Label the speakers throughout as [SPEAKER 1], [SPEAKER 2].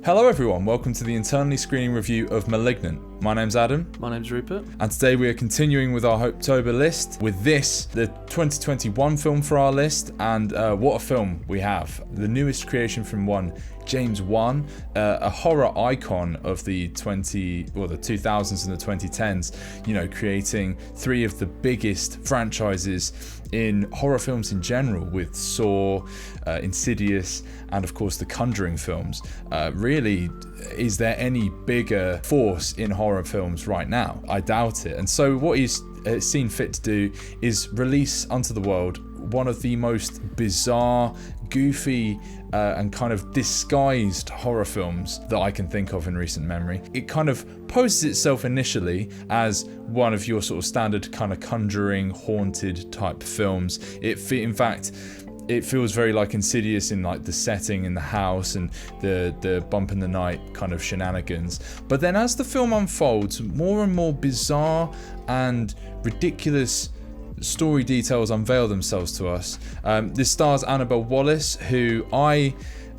[SPEAKER 1] Hello everyone, welcome to the internally screening review of Malignant. My name's Adam.
[SPEAKER 2] My name's Rupert.
[SPEAKER 1] And today we are continuing with our Hooptober list. With this, the 2021 film for our list, and what a film we have. The newest creation from James Wan, a horror icon of the 2000s and the 2010s, creating three of the biggest franchises in horror films in general, with Saw, Insidious, and of course the Conjuring films. Really, is there any bigger force in horror films right now? I doubt it. And so what he's seen fit to do is release unto the world one of the most bizarre, goofy, and kind of disguised horror films that I can think of in recent memory. It kind of poses itself initially as one of your sort of standard kind of Conjuring, haunted type films. In fact, it feels very like Insidious in like the setting in the house and the bump in the night kind of shenanigans. But then as the film unfolds, more and more bizarre and ridiculous story details unveil themselves to us. This stars Annabelle Wallis, who I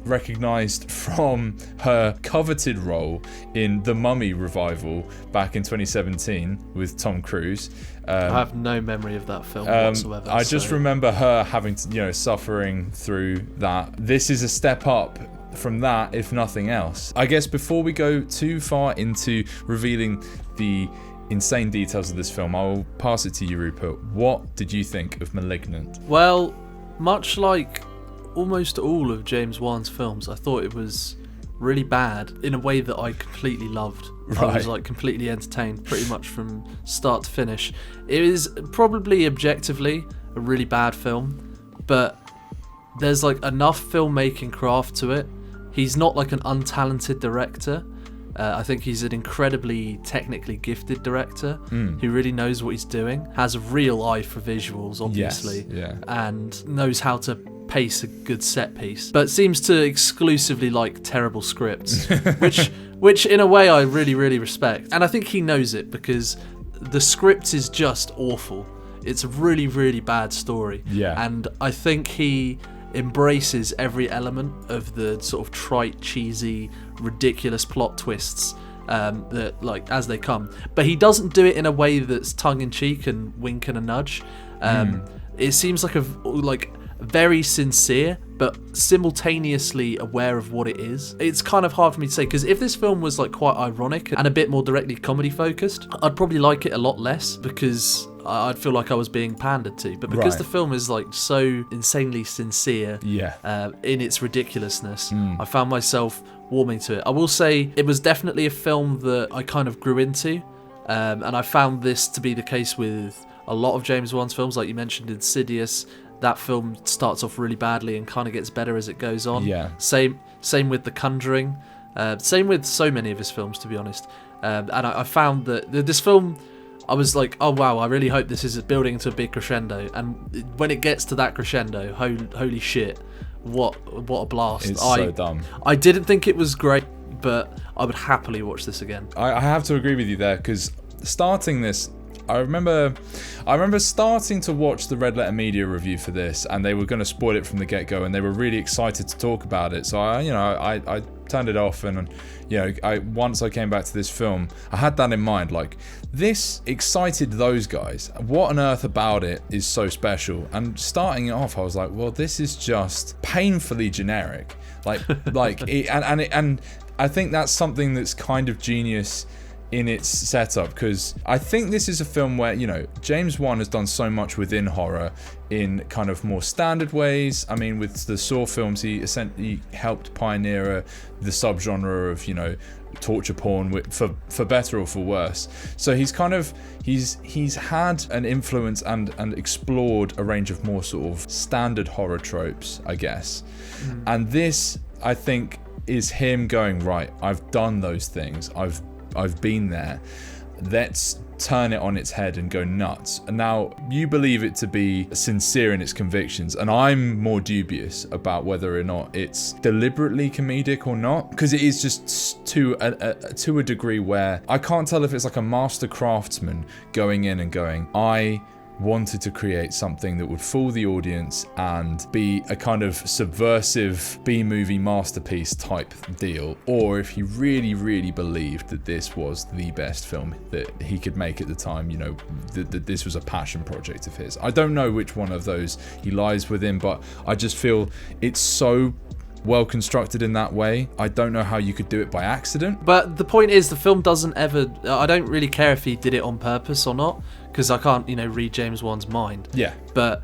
[SPEAKER 1] recognised from her coveted role in the Mummy revival back in 2017 with Tom Cruise.
[SPEAKER 2] I have no memory of that film whatsoever.
[SPEAKER 1] I just remember her having to, suffering through that. This is a step up from that, if nothing else. I guess before we go too far into revealing the insane details of this film, I will pass it to you, Rupert. What did you think of Malignant?
[SPEAKER 2] Well, much like almost all of James Wan's films, I thought it was really bad in a way that I completely loved.
[SPEAKER 1] Right.
[SPEAKER 2] I was completely entertained pretty much from start to finish. It is probably objectively a really bad film, but there's enough filmmaking craft to it. He's not an untalented director. I think he's an incredibly technically gifted director who really knows what he's doing, has a real eye for visuals, obviously, and knows how to pace a good set piece, but seems to exclusively like terrible scripts, which in a way I really, really respect. And I think he knows it because the script is just awful. It's a really, really bad story. Yeah. And I think he embraces every element of the sort of trite, cheesy, ridiculous plot twists that as they come, but he doesn't do it in a way that's tongue-in-cheek and wink and a nudge. It seems like very sincere but simultaneously aware of what it is. It's kind of hard for me to say, because if this film was quite ironic and a bit more directly comedy focused, I'd probably like it a lot less, because I'd feel like I was being pandered to. But because the film is so insanely sincere in its ridiculousness, I found myself warming to it. I will say it was definitely a film that I kind of grew into, and I found this to be the case with a lot of James Wan's films. Like you mentioned, Insidious, that film starts off really badly and kind of gets better as it goes on. Yeah. Same with The Conjuring. Same with so many of his films, to be honest. And I found that this film, I was like, oh wow, I really hope this is building into a big crescendo. And when it gets to that crescendo, holy shit, what a blast.
[SPEAKER 1] It's so dumb.
[SPEAKER 2] I didn't think it was great, but I would happily watch this again.
[SPEAKER 1] I have to agree with you there, because starting this, I remember starting to watch the Red Letter Media review for this, and they were going to spoil it from the get-go, and they were really excited to talk about it. So I turned it off, and once I came back to this film, I had that in mind. This excited those guys. What on earth about it is so special? And starting it off, I was like, well, this is just painfully generic. And I think that's something that's kind of genius in its setup, because I think this is a film where James Wan has done so much within horror in kind of more standard ways. I mean, with the Saw films, he essentially helped pioneer the subgenre of torture porn, for better or for worse. So he's had an influence and explored a range of more sort of standard horror tropes, I guess. And this, I think, is him going, right, I've done those things, I've been there, let's turn it on its head and go nuts. And now you believe it to be sincere in its convictions, and I'm more dubious about whether or not it's deliberately comedic or not, because it is just to a degree where I can't tell if it's like a master craftsman going in and going, I wanted to create something that would fool the audience and be a kind of subversive B-movie masterpiece type deal, or if he really, really believed that this was the best film that he could make at the time, you know, that this was a passion project of his. I don't know which one of those he lies within, but I just feel it's so well constructed in that way. I don't know how you could do it by accident.
[SPEAKER 2] But the point is, the film doesn't ever... I don't really care if he did it on purpose or not, because I can't, read James Wan's mind.
[SPEAKER 1] Yeah.
[SPEAKER 2] But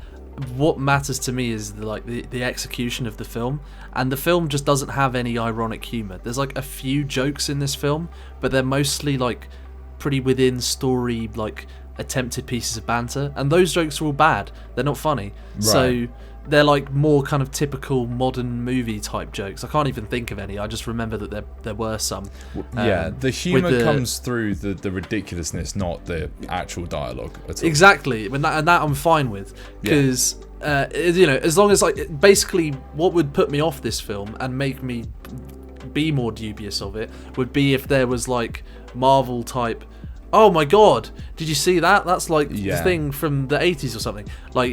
[SPEAKER 2] what matters to me is the execution of the film, and the film just doesn't have any ironic humour. There's like a few jokes in this film, but they're mostly like pretty within story, like attempted pieces of banter, and those jokes are all bad. They're not funny. Right. So they're like more kind of typical modern movie type jokes. I can't even think of any. I just remember that there were some.
[SPEAKER 1] The humour comes through the ridiculousness, not the actual dialogue at all.
[SPEAKER 2] Exactly, and that I'm fine with, because as long as basically what would put me off this film and make me be more dubious of it would be if there was like Marvel type, oh my god, did you see that? That's like the thing from the 80s or something. Like,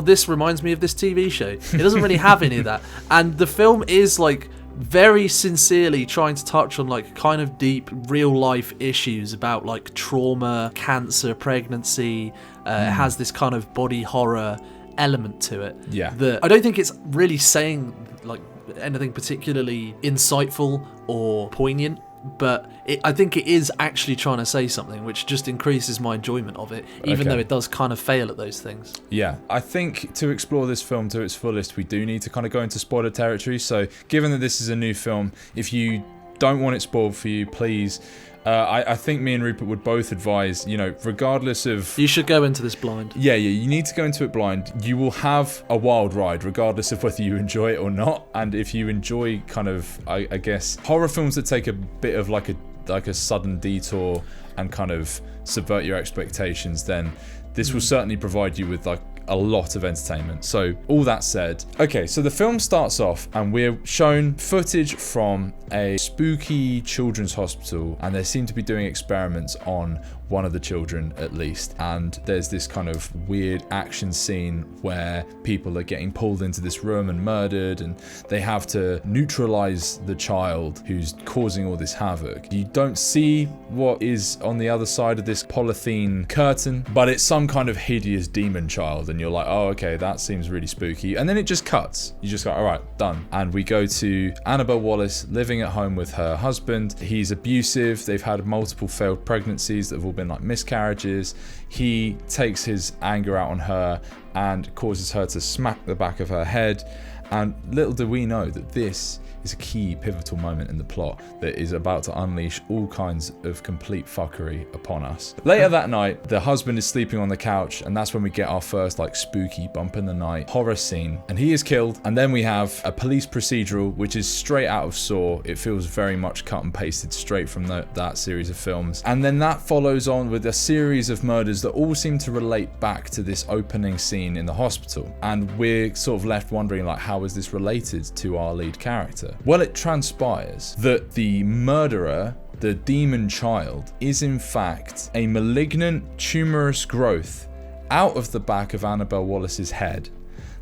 [SPEAKER 2] this reminds me of this TV show. It doesn't really have any of that. And the film is like very sincerely trying to touch on like kind of deep real life issues about like trauma, cancer, pregnancy. It has this kind of body horror element to it.
[SPEAKER 1] Yeah.
[SPEAKER 2] That I don't think it's really saying like anything particularly insightful or poignant. But I think it is actually trying to say something, which just increases my enjoyment of it, even though it does kind of fail at those things. Yeah.
[SPEAKER 1] I think to explore this film to its fullest, we do need to kind of go into spoiler territory. So given that this is a new film, if you don't want it spoiled for you, please... I think me and Rupert would both advise, regardless of...
[SPEAKER 2] You should go into this blind.
[SPEAKER 1] Yeah, you need to go into it blind. You will have a wild ride, regardless of whether you enjoy it or not. And if you enjoy kind of, I guess, horror films that take a bit of like a sudden detour and kind of subvert your expectations, then this will certainly provide you with like a lot of entertainment. So all that said, okay, so the film starts off and we're shown footage from a spooky children's hospital, and they seem to be doing experiments on one of the children at least, and there's this kind of weird action scene where people are getting pulled into this room and murdered, and they have to neutralize the child who's causing all this havoc. You don't see what is on the other side of this polythene curtain, but it's some kind of hideous demon child, and you're like, oh, okay, that seems really spooky. And then it just cuts. You just go, all right, done. And we go to Annabelle Wallis living at home with her husband. He's abusive. They've had multiple failed pregnancies that have all been like miscarriages. He takes his anger out on her and causes her to smack the back of her head. And little do we know that this is a key pivotal moment in the plot that is about to unleash all kinds of complete fuckery upon us. Later that night, the husband is sleeping on the couch, and that's when we get our first like spooky bump in the night horror scene, and he is killed. And then we have a police procedural, which is straight out of Saw. It feels very much cut and pasted straight from that series of films. And then that follows on with a series of murders that all seem to relate back to this opening scene in the hospital, and we're sort of left wondering like, how is this related to our lead character? Well, it transpires that the murderer, the demon child, is in fact a malignant tumorous growth out of the back of Annabelle Wallis's head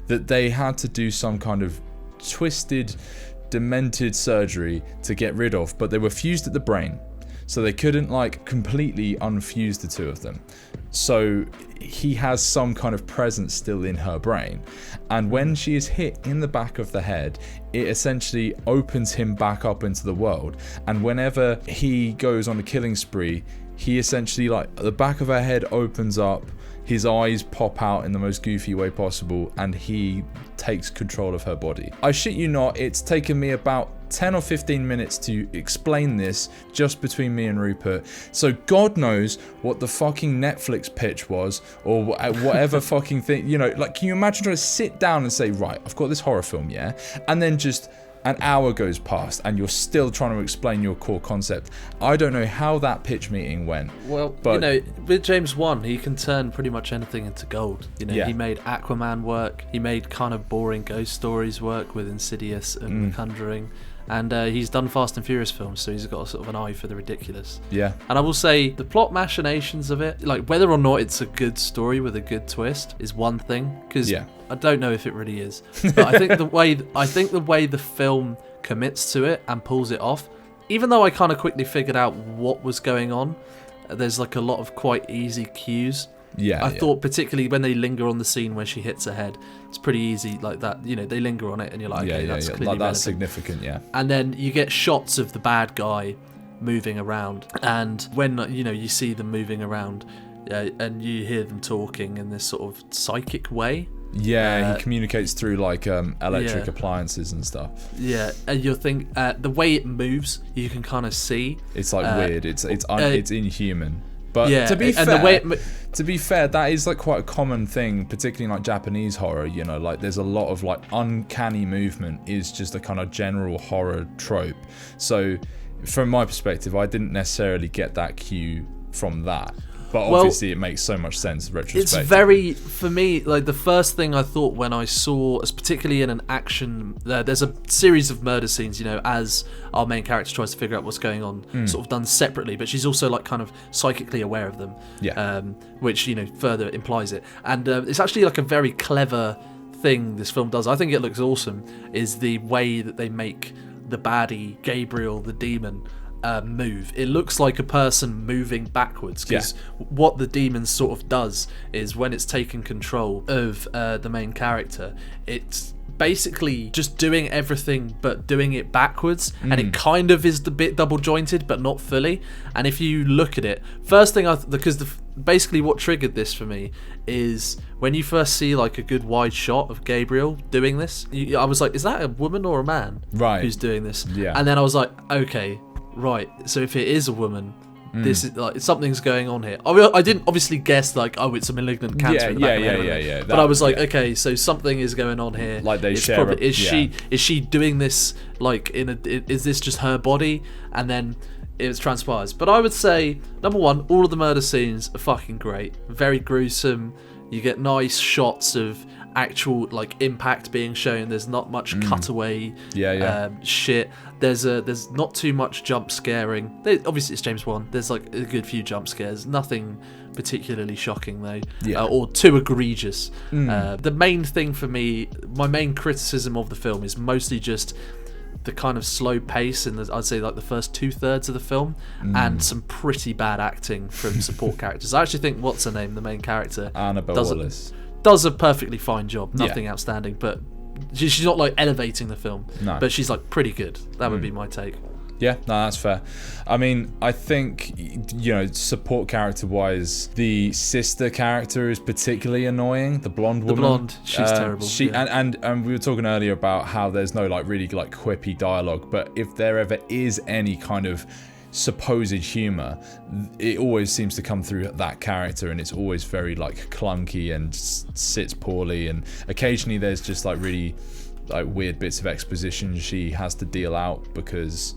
[SPEAKER 1] that they had to do some kind of twisted, demented surgery to get rid of, but they were fused at the brain, so they couldn't like completely unfuse the two of them. So he has some kind of presence still in her brain, and when she is hit in the back of the head, it essentially opens him back up into the world. And whenever he goes on a killing spree, he essentially, like, the back of her head opens up, his eyes pop out in the most goofy way possible, and he takes control of her body. I shit you not, it's taken me about 10 or 15 minutes to explain this just between me and Rupert. So God knows what the fucking Netflix pitch was, or whatever fucking thing, like, can you imagine trying to sit down and say, right, I've got this horror film, yeah? And then just an hour goes past and you're still trying to explain your core concept. I don't know how that pitch meeting went.
[SPEAKER 2] Well, but with James Wan, he can turn pretty much anything into gold. He made Aquaman work. He made kind of boring ghost stories work with Insidious and Conjuring. and he's done Fast and Furious films, so he's got a sort of an eye for the ridiculous.
[SPEAKER 1] Yeah.
[SPEAKER 2] And I will say the plot machinations of it, like whether or not it's a good story with a good twist, is one thing, because I don't know if it really is. But I think the way the film commits to it and pulls it off, even though I kind of quickly figured out what was going on, there's like a lot of quite easy cues. I thought particularly when they linger on the scene where she hits her head, it's pretty easy like that. You know, they linger on it and you're like, okay, that's clearly
[SPEAKER 1] like, that's
[SPEAKER 2] relevant.
[SPEAKER 1] significant, yeah.
[SPEAKER 2] And then you get shots of the bad guy moving around, and when you see them moving around, and you hear them talking in this sort of psychic way.
[SPEAKER 1] Yeah, he communicates through like electric appliances and stuff.
[SPEAKER 2] Yeah, and you'll think the way it moves, you can kind of see.
[SPEAKER 1] It's like weird. It's inhuman. But
[SPEAKER 2] yeah,
[SPEAKER 1] to be fair,
[SPEAKER 2] the way
[SPEAKER 1] that is like quite a common thing, particularly in like Japanese horror. You know, like there's a lot of like uncanny movement is just a kind of general horror trope. So, from my perspective, I didn't necessarily get that cue from that. But obviously it makes so much sense retrospectively.
[SPEAKER 2] It's very, for me, like the first thing I thought when I saw, particularly in an action, there's a series of murder scenes, as our main character tries to figure out what's going on, sort of done separately, but she's also like kind of psychically aware of them, which, further implies it. And it's actually like a very clever thing this film does. I think it looks awesome, is the way that they make the baddie, Gabriel, the demon, move. It looks like a person moving backwards, because what the demon sort of does is when it's taken control of the main character, it's basically just doing everything but doing it backwards, and it kind of is the bit double jointed but not fully. And if you look at it, first thing basically what triggered this for me is when you first see like a good wide shot of Gabriel doing this, I was like, is that a woman or a man who's doing this? And then I was like, okay, right, so if it is a woman, this is like something's going on here. I didn't obviously guess like, oh, it's a malignant cancer in the back of the head. But I was like, okay, so something is going on here.
[SPEAKER 1] Like they
[SPEAKER 2] is she doing this like is this just her body? And then it transpires. But I would say, number one, all of the murder scenes are fucking great, very gruesome. You get nice shots of actual like impact being shown. There's not much cutaway shit. There's not too much jump scaring. Obviously it's James Wan. There's like a good few jump scares. Nothing particularly shocking though, or too egregious. The main thing for me, my main criticism of the film is mostly just the kind of slow pace in I'd say like the first 2/3 of the film, and some pretty bad acting from support characters. I actually think what's her name, the main character,
[SPEAKER 1] Annabelle Wallis,
[SPEAKER 2] does a perfectly fine job. Nothing outstanding, but she's not like elevating the film. No. But she's like pretty good. That would be my take.
[SPEAKER 1] Yeah, no, that's fair. I mean, I think, support character-wise, the sister character is particularly annoying. The blonde woman.
[SPEAKER 2] The blonde, she's terrible.
[SPEAKER 1] And we were talking earlier about how there's no like really like quippy dialogue, but if there ever is any kind of supposed humor, it always seems to come through that character, and it's always very like clunky and sits poorly, and occasionally there's just like really like weird bits of exposition she has to deal out, because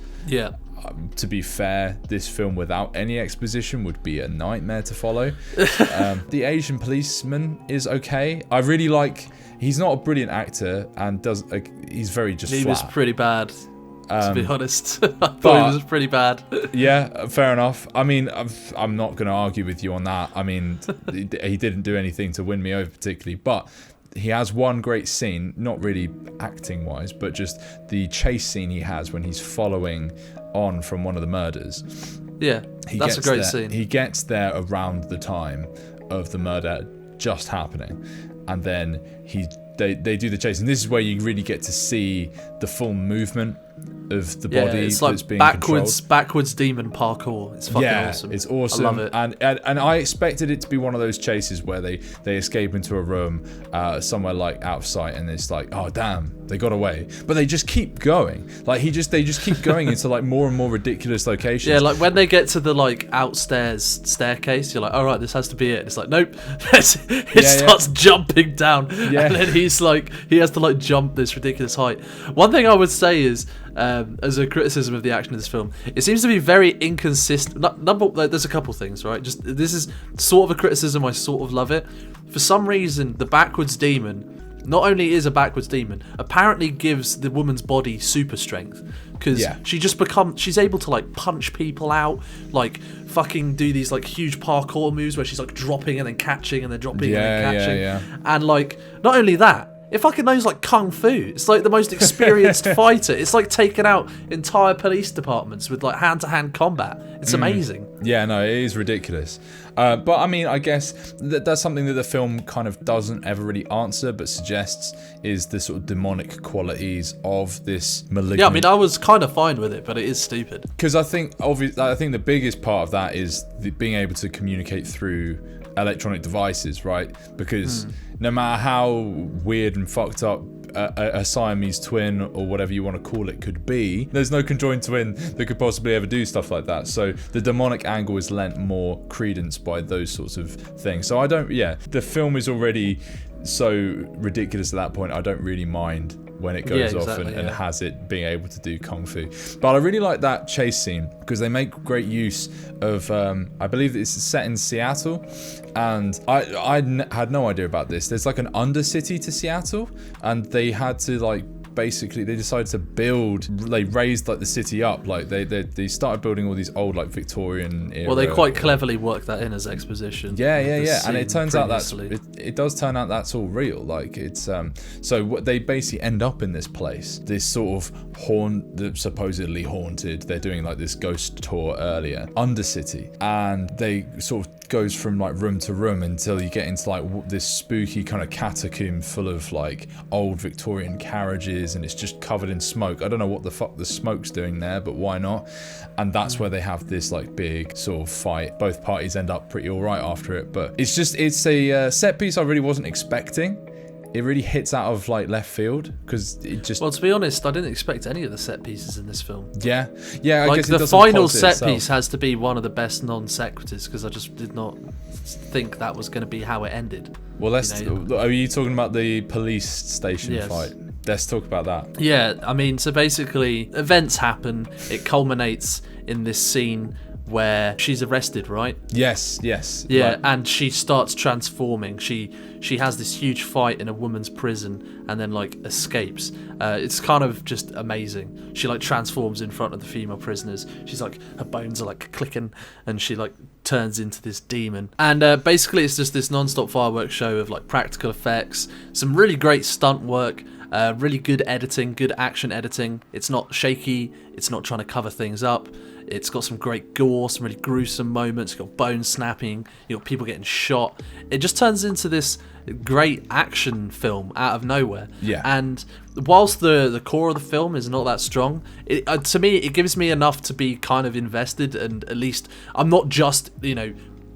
[SPEAKER 1] to be fair, this film without any exposition would be a nightmare to follow. The Asian policeman is okay. I really like, he's not a brilliant actor, and he's very just
[SPEAKER 2] he
[SPEAKER 1] flat.
[SPEAKER 2] Was pretty bad, to be honest. I thought he was pretty bad.
[SPEAKER 1] Yeah, fair enough. I mean, I'm not going to argue with you on that. I mean, he didn't do anything to win me over particularly, but he has one great scene, not really acting wise, but just the chase scene he has when he's following on from one of the murders.
[SPEAKER 2] Yeah, that's a great scene.
[SPEAKER 1] He gets there around the time of the murder just happening, and then they do the chase, and this is where you really get to see the full movement of the body
[SPEAKER 2] it's like
[SPEAKER 1] that's being
[SPEAKER 2] backwards demon parkour. It's fucking awesome.
[SPEAKER 1] It's awesome.
[SPEAKER 2] I love it.
[SPEAKER 1] And I expected it to be one of those chases where they escape into a room somewhere like out of sight, and it's like, oh damn, they got away. But they just keep going. Like they just keep going into like more and more ridiculous locations.
[SPEAKER 2] Yeah, like when they get to the like outstairs staircase, you're like, all right, this has to be it. And it's like, nope. It starts jumping down, and then he has to like jump this ridiculous height. One thing I would say is, as a criticism of the action of this film, it seems to be very inconsistent. There's a couple things, right? This is sort of a criticism. I sort of love it. For some reason, the backwards demon not only is a backwards demon, apparently gives the woman's body super strength. Because she's able to like punch people out, like fucking do these like huge parkour moves where she's like dropping and then catching and then dropping and then catching. And like, not only that, it fucking knows like kung fu. It's like the most experienced fighter. It's like taken out entire police departments with like hand-to-hand combat. It's amazing.
[SPEAKER 1] Yeah, no, it is ridiculous. But I mean, I guess that's something that the film kind of doesn't ever really answer, but suggests is the sort of demonic qualities of this malignant.
[SPEAKER 2] Yeah, I mean, I was kind of fine with it, but it is stupid.
[SPEAKER 1] Because I think the biggest part of that is being able to communicate through electronic devices, right? Because no matter how weird and fucked up a Siamese twin or whatever you want to call it could be, there's no conjoined twin that could possibly ever do stuff like that. So the demonic angle is lent more credence by those sorts of things. So the film is already so ridiculous at that point. I don't really mind when it goes off and has it being able to do kung fu. But I really like that chase scene because they make great use of, I believe it's set in Seattle, and I had no idea about this. There's like an undercity to Seattle, and they had to like, basically they decided to build, they raised like the city up, like they started building all these old like Victorian era.
[SPEAKER 2] Well, they quite cleverly worked that in as exposition.
[SPEAKER 1] Yeah, and it turns out it does turn out that's all real. Like it's so what they basically end up in this place, this sort of supposedly haunted. They're doing like this ghost tour earlier, undercity, and they sort of goes from like room to room until you get into like this spooky kind of catacomb full of like old Victorian carriages, and it's just covered in smoke. I don't know what the fuck the smoke's doing there, but why not? And that's where they have this like big sort of fight. Both parties end up pretty alright after it, but it's a set piece I really wasn't expecting. It really hits out of like left field because it just.
[SPEAKER 2] Well, to be honest, I didn't expect any of the set pieces in this film.
[SPEAKER 1] Yeah. I
[SPEAKER 2] like
[SPEAKER 1] guess
[SPEAKER 2] the final set piece has to be one of the best non sequiturs because I just did not think that was going to be how it ended.
[SPEAKER 1] Well, are you talking about the police station fight? Let's talk about that.
[SPEAKER 2] Yeah, I mean, so basically, events happen. It culminates in this scene where she's arrested, right?
[SPEAKER 1] Yes.
[SPEAKER 2] Yeah,
[SPEAKER 1] right.
[SPEAKER 2] And she starts transforming. She has this huge fight in a woman's prison and then like escapes. It's kind of just amazing. She like transforms in front of the female prisoners. She's like, her bones are like clicking and she like turns into this demon. And basically it's just this non-stop fireworks show of like practical effects, some really great stunt work, really good editing, good action editing. It's not shaky, it's not trying to cover things up. It's got some great gore, some really gruesome moments. You've got bone snapping, you've got people getting shot. It just turns into this great action film out of nowhere. Yeah. And whilst the core of the film is not that strong, to me, it gives me enough to be kind of invested, and at least I'm not just,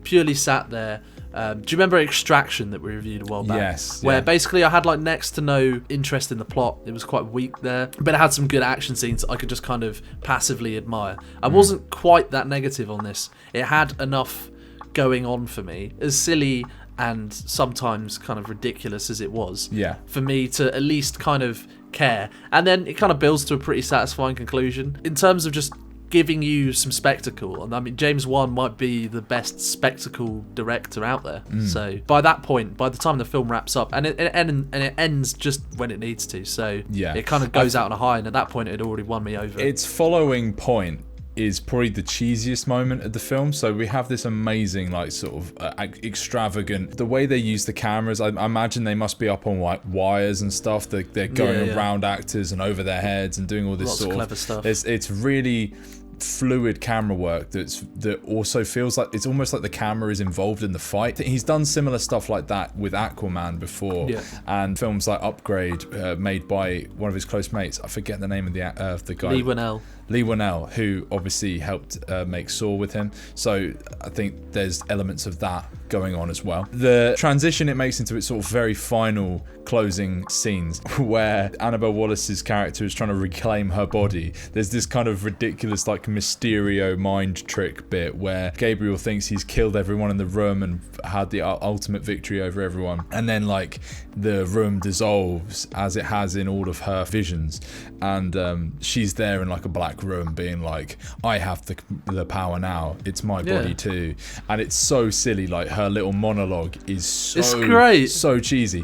[SPEAKER 2] purely sat there. Do you remember Extraction that we reviewed a while back?
[SPEAKER 1] Yes.
[SPEAKER 2] Where basically I had like next to no interest in the plot. It was quite weak there, but it had some good action scenes I could just kind of passively admire. I wasn't quite that negative on this. It had enough going on for me, as silly and sometimes kind of ridiculous as it was, for me to at least kind of care. And then it kind of builds to a pretty satisfying conclusion in terms of just giving you some spectacle. And I mean, James Wan might be the best spectacle director out there. So by that point, by the time the film wraps up, and it ends just when it needs to, so it kind of goes out on a high, and at that point it had already won me over.
[SPEAKER 1] Its following point is probably the cheesiest moment of the film. So we have this amazing, like, sort of extravagant, the way they use the cameras. I imagine they must be up on like wires and stuff. They're going around actors and over their heads and doing all this
[SPEAKER 2] lots of clever stuff.
[SPEAKER 1] It's really fluid camera work that also feels like it's almost like the camera is involved in the fight. He's done similar stuff like that with Aquaman before, and films like Upgrade, made by one of his close mates. I forget the name of the guy. Leigh Wannell, who obviously helped make Saw with him. So I think there's elements of that going on as well. The transition it makes into its sort of very final closing scenes where Annabelle Wallis's character is trying to reclaim her body. There's this kind of ridiculous like Mysterio mind trick bit where Gabriel thinks he's killed everyone in the room and had the ultimate victory over everyone. And then like the room dissolves as it has in all of her visions. And she's there in like a black back room being like, I have the power now, it's my body too. And it's so silly, like her little monologue is
[SPEAKER 2] it's great,
[SPEAKER 1] so cheesy.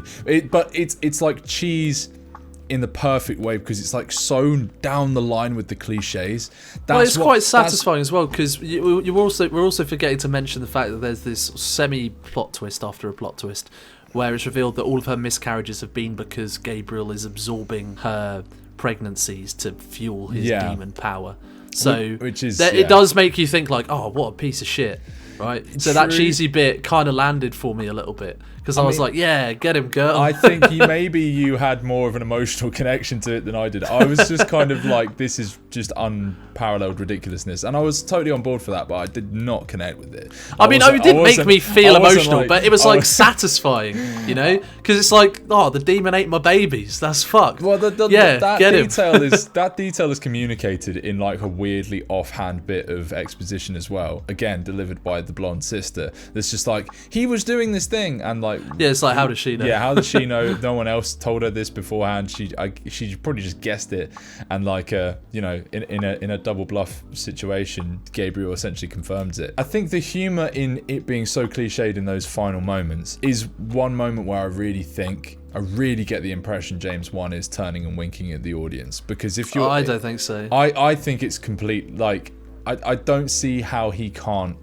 [SPEAKER 1] But it's like cheese in the perfect way, because it's like so down the line with the cliches.
[SPEAKER 2] It's quite satisfying as well, because we're also forgetting to mention the fact that there's this semi-plot twist after a plot twist, where it's revealed that all of her miscarriages have been because Gabriel is absorbing her pregnancies to fuel his demon power. So it does make you think like, oh, what a piece of shit, right? So that cheesy bit kind of landed for me a little bit, because I was like, yeah, get him, girl.
[SPEAKER 1] I think maybe you had more of an emotional connection to it than I did. I was just kind of like, this is just unparalleled ridiculousness, and I was totally on board for that, but I did not connect with it.
[SPEAKER 2] It didn't make me feel emotional, like, but it was like satisfying, you know, because it's like, oh, the demon ate my babies. That's fucked.
[SPEAKER 1] Well, that detail is communicated in like a weirdly offhand bit of exposition as well. Again, delivered by the blonde sister. That's just like, he was doing this thing, and like,
[SPEAKER 2] it's like, how does she know?
[SPEAKER 1] Yeah, how does she know? No one else told her this beforehand. She probably just guessed it, and like, you know, in a double bluff situation, Gabriel essentially confirms it. I think the humor in it being so cliched in those final moments is one moment where I really get the impression James Wan is turning and winking at the audience, because if you're,
[SPEAKER 2] I don't think so.
[SPEAKER 1] I think it's complete. Like, I don't see how he can't.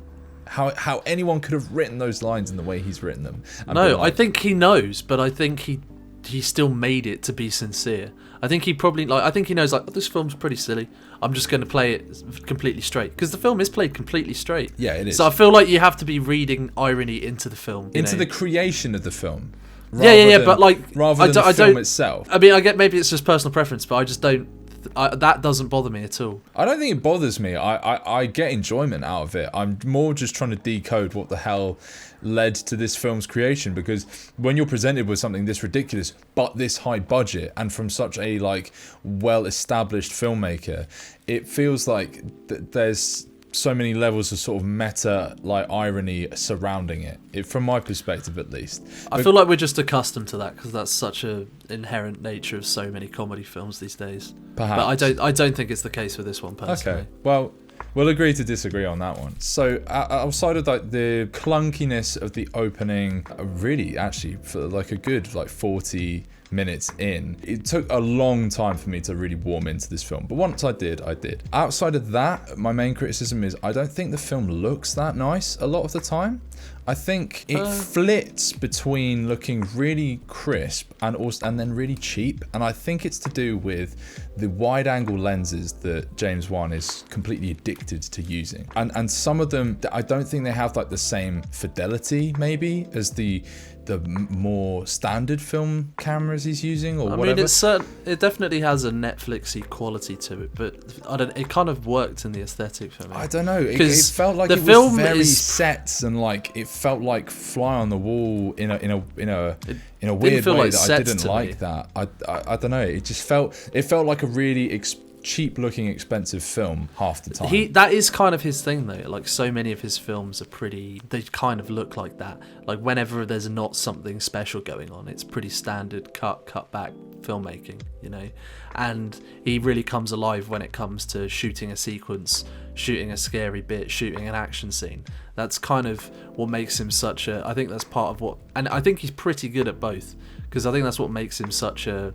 [SPEAKER 1] How anyone could have written those lines in the way he's written them.
[SPEAKER 2] No, I think he knows, but I think he still made it to be sincere. I think he probably I think he knows, like, this film's pretty silly, I'm just going to play it completely straight, because the film is played completely straight.
[SPEAKER 1] Yeah, it is.
[SPEAKER 2] So I feel like you have to be reading irony into the film,
[SPEAKER 1] into the creation of the film.
[SPEAKER 2] But like,
[SPEAKER 1] rather than the film itself.
[SPEAKER 2] I mean, I get maybe it's just personal preference, but I just don't. That doesn't bother me at all.
[SPEAKER 1] I don't think it bothers me. I get enjoyment out of it. I'm more just trying to decode what the hell led to this film's creation, because when you're presented with something this ridiculous but this high budget and from such a like well-established filmmaker, it feels like there's so many levels of sort of meta like irony surrounding it, from my perspective at least.
[SPEAKER 2] I feel like we're just accustomed to that, because that's such a inherent nature of so many comedy films these days.
[SPEAKER 1] Perhaps.
[SPEAKER 2] But I don't think it's the case with this one personally.
[SPEAKER 1] Okay, well, we'll agree to disagree on that one. So outside of like the clunkiness of the opening, really actually for like a good like 40 minutes in, it took a long time for me to really warm into this film, but once I did. Outside of that, my main criticism is I don't think the film looks that nice a lot of the time. I think it flits between looking really crisp and then really cheap, and I think it's to do with the wide-angle lenses that James Wan is completely addicted to using, and some of them, I don't think they have like the same fidelity maybe as the more standard film cameras he's using, or whatever.
[SPEAKER 2] I mean, it definitely has a Netflixy quality to it, but it kind of worked in the aesthetic for me.
[SPEAKER 1] I don't know. It felt like it was very set, and like it felt like fly on the wall in a weird way that I didn't like. That I don't know. It just felt like a really cheap looking expensive film half the time.
[SPEAKER 2] That is kind of his thing though. Like, so many of his films are they kind of look like that. Like, whenever there's not something special going on, it's pretty standard cut back filmmaking, you know. And he really comes alive when it comes to shooting a sequence, shooting a scary bit, shooting an action scene. That's kind of what makes him I think that's part of what, and I think he's pretty good at both, because I think that's what makes him such a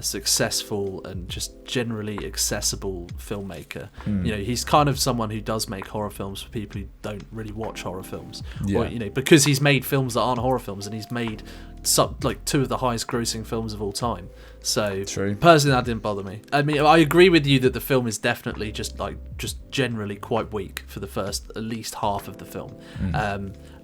[SPEAKER 2] successful and just generally accessible filmmaker. You know, he's kind of someone who does make horror films for people who don't really watch horror films, or, you know, because he's made films that aren't horror films, and he's made two of the highest grossing films of all time. So
[SPEAKER 1] true. Personally,
[SPEAKER 2] that didn't bother me. I mean, I agree with you that the film is definitely just generally quite weak for the first at least half of the film.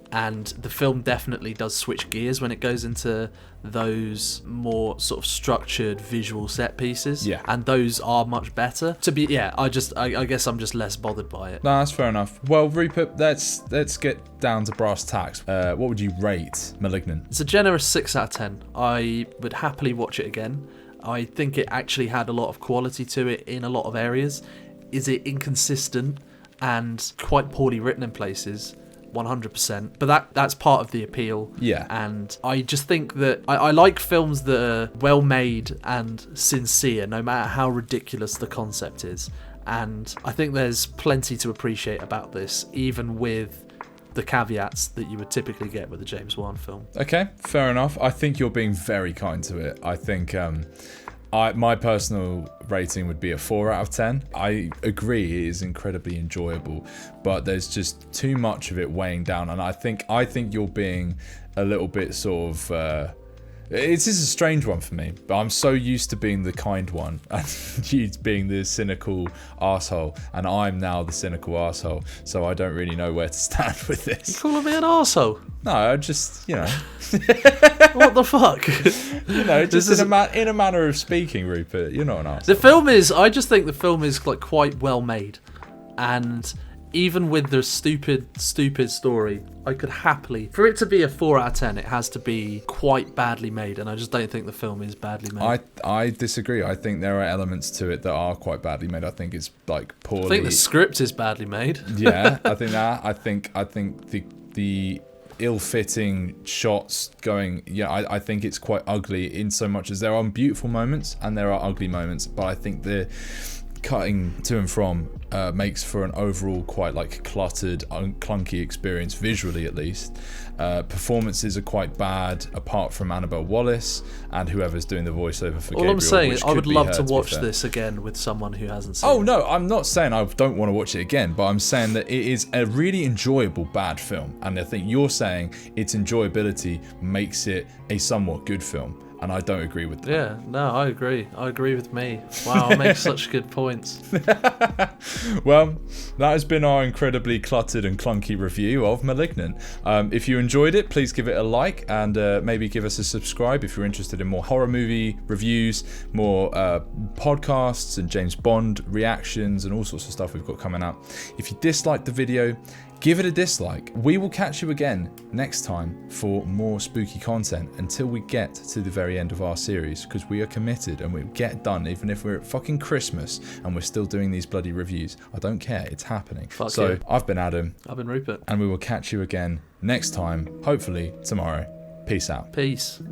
[SPEAKER 2] And the film definitely does switch gears when it goes into those more sort of structured visual set pieces.
[SPEAKER 1] Yeah.
[SPEAKER 2] And those are much better. I guess I'm just less bothered by it.
[SPEAKER 1] No, that's fair enough. Well, Rupert, let's get down to brass tacks. What would you rate Malignant?
[SPEAKER 2] It's a generous 6 out of 10. I would happily watch it again. I think it actually had a lot of quality to it in a lot of areas. Is it inconsistent and quite poorly written in places? 100%, but that's part of the appeal.
[SPEAKER 1] Yeah.
[SPEAKER 2] And I just think that I like films that are well made and sincere, no matter how ridiculous the concept is. And I think there's plenty to appreciate about this, even with the caveats that you would typically get with a James Wan film.
[SPEAKER 1] Okay, fair enough. I think you're being very kind to it. I think my personal rating would be a 4 out of 10. I agree it is incredibly enjoyable, but there's just too much of it weighing down, and I think you're being a little bit sort of this is a strange one for me, but I'm so used to being the kind one and you being the cynical arsehole, and I'm now the cynical arsehole, so I don't really know where to stand with this.
[SPEAKER 2] You calling me an arsehole?
[SPEAKER 1] No, I just,
[SPEAKER 2] What the fuck?
[SPEAKER 1] Just in a manner of speaking, Rupert, you're not an arsehole.
[SPEAKER 2] I just think the film is like quite well made, and even with the stupid story, I could happily, for it to be a 4 out of 10, it has to be quite badly made, and I just don't think the film is badly made.
[SPEAKER 1] I disagree. I think there are elements to it that are quite badly made. I think it's like poorly.
[SPEAKER 2] I think the script is badly made.
[SPEAKER 1] Yeah, I think that. I think the ill-fitting shots going. Yeah, I think it's quite ugly in so much as there are beautiful moments and there are ugly moments, but I think the cutting to and from makes for an overall quite like cluttered, clunky experience, visually at least. Performances are quite bad, apart from Annabelle Wallis and whoever's doing the voiceover for Gabriel.
[SPEAKER 2] All I'm saying is I would love to watch this again with someone who hasn't seen it.
[SPEAKER 1] Oh no, I'm not saying I don't want to watch it again, but I'm saying that it is a really enjoyable bad film, and I think you're saying its enjoyability makes it a somewhat good film. And I don't agree with that.
[SPEAKER 2] Yeah, no, I agree. I agree with me. Wow, I make such good points.
[SPEAKER 1] Well, that has been our incredibly cluttered and clunky review of Malignant. If you enjoyed it, please give it a like and maybe give us a subscribe if you're interested in more horror movie reviews, more podcasts and James Bond reactions and all sorts of stuff we've got coming out. If you disliked the video, give it a dislike. We will catch you again next time for more spooky content until we get to the very end of our series, because we are committed and we'll get done even if we're at fucking Christmas and we're still doing these bloody reviews. I don't care, it's happening.
[SPEAKER 2] Fuck
[SPEAKER 1] so
[SPEAKER 2] yeah.
[SPEAKER 1] I've been Adam.
[SPEAKER 2] I've been Rupert.
[SPEAKER 1] And we will catch you again next time, hopefully tomorrow. Peace out.
[SPEAKER 2] Peace.